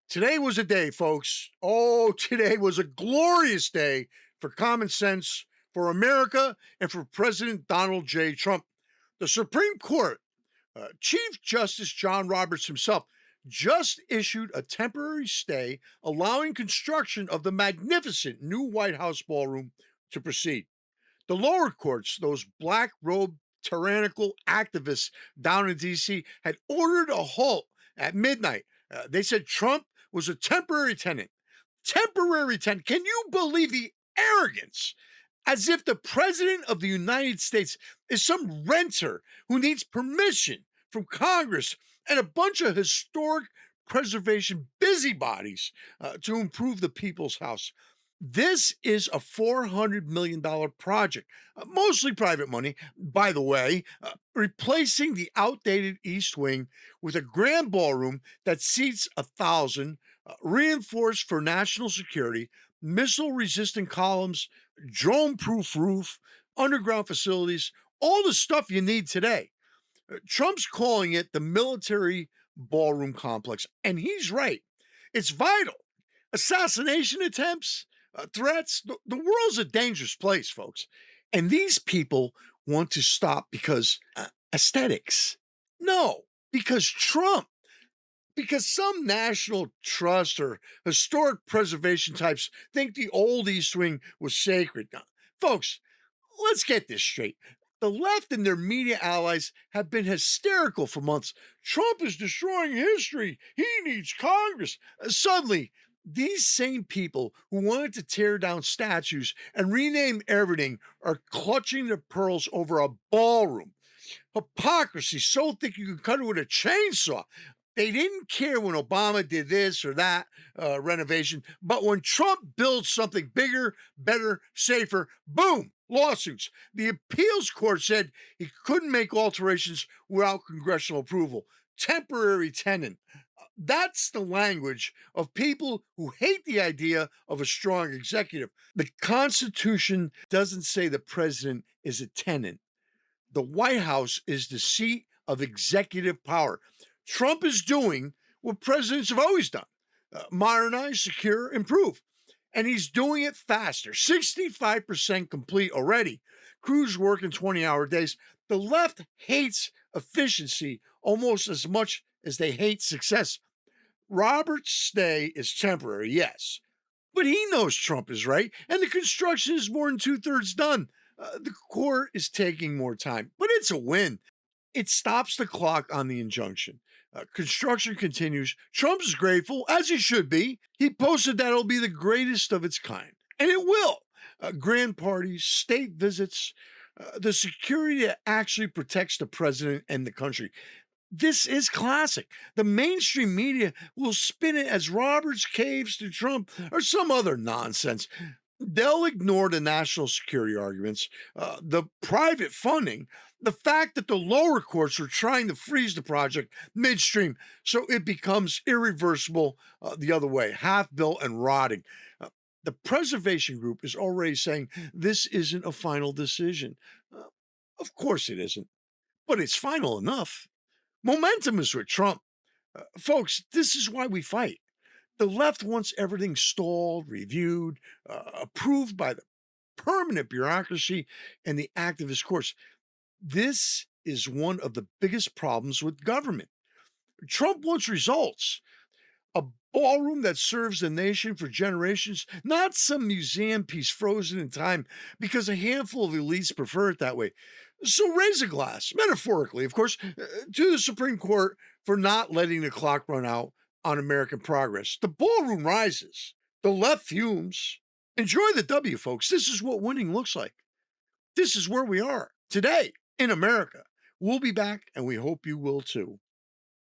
Today was a day, folks. Oh, today was a glorious day for common sense, for America, and for President Donald J. Trump. The Supreme Court, Chief Justice John Roberts himself, just issued a temporary stay allowing construction of the magnificent new White House ballroom to proceed. The lower courts, those black robed tyrannical activists down in DC, had ordered a halt at midnight. They said Trump was a temporary tenant. Temporary tenant. Can you believe the arrogance? As if the president of the United States is some renter who needs permission from Congress and a bunch of historic preservation busybodies to improve the people's house. This is a $400 million project, mostly private money, by the way, replacing the outdated East Wing with a grand ballroom that seats 1,000, reinforced for national security, missile resistant columns, drone proof roof, underground facilities, all the stuff you need today. Trump's calling it the military ballroom complex, and he's right. It's vital. Assassination attempts, threats. The world's a dangerous place, folks. And these people want to stop because aesthetics. No, because Trump, because some national trust or historic preservation types think the old East Wing was sacred. Now, folks, let's get this straight. The left and their media allies have been hysterical for months. Trump is destroying history. He needs Congress. Suddenly, these same people who wanted to tear down statues and rename everything are clutching their pearls over a ballroom. Hypocrisy so thick you can cut it with a chainsaw. They didn't care when Obama did this or that renovation, but when Trump builds something bigger, better, safer, boom, lawsuits. The appeals court said he couldn't make alterations without congressional approval. Temporary tenant. That's the language of people who hate the idea of a strong executive. The Constitution doesn't say the president is a tenant. The White House is the seat of executive power. Trump is doing what presidents have always done: modernize, secure, improve. And he's doing it faster. 65% complete already. Crews working 20-hour days. The left hates efficiency almost as much as they hate success. Robert's stay is temporary, yes, but he knows Trump is right, and the construction is more than two-thirds done. The court is taking more time, but it's a win. It stops the clock on the injunction. Construction continues. Trump is grateful, as he should be. He posted that it'll be the greatest of its kind, and it will. Grand parties, state visits, the security that actually protects the president and the country. This is classic. The mainstream media will spin it as Roberts caves to Trump or some other nonsense. They'll ignore the national security arguments, the private funding, the fact that the lower courts are trying to freeze the project midstream so it becomes irreversible the other way, half built and rotting. The preservation group is already saying this isn't a final decision. Of course it isn't, but it's final enough. Momentum is with Trump. Folks, this is why we fight. The left wants everything stalled, reviewed, approved by the permanent bureaucracy and the activist courts. This is one of the biggest problems with government. Trump wants results. A ballroom that serves the nation for generations, not some museum piece frozen in time because a handful of elites prefer it that way. So raise a glass, metaphorically, of course, to the Supreme Court for not letting the clock run out on American progress. The ballroom rises, the left fumes. Enjoy the W, folks. This is what winning looks like. This is where we are today in America. We'll be back, and we hope you will too.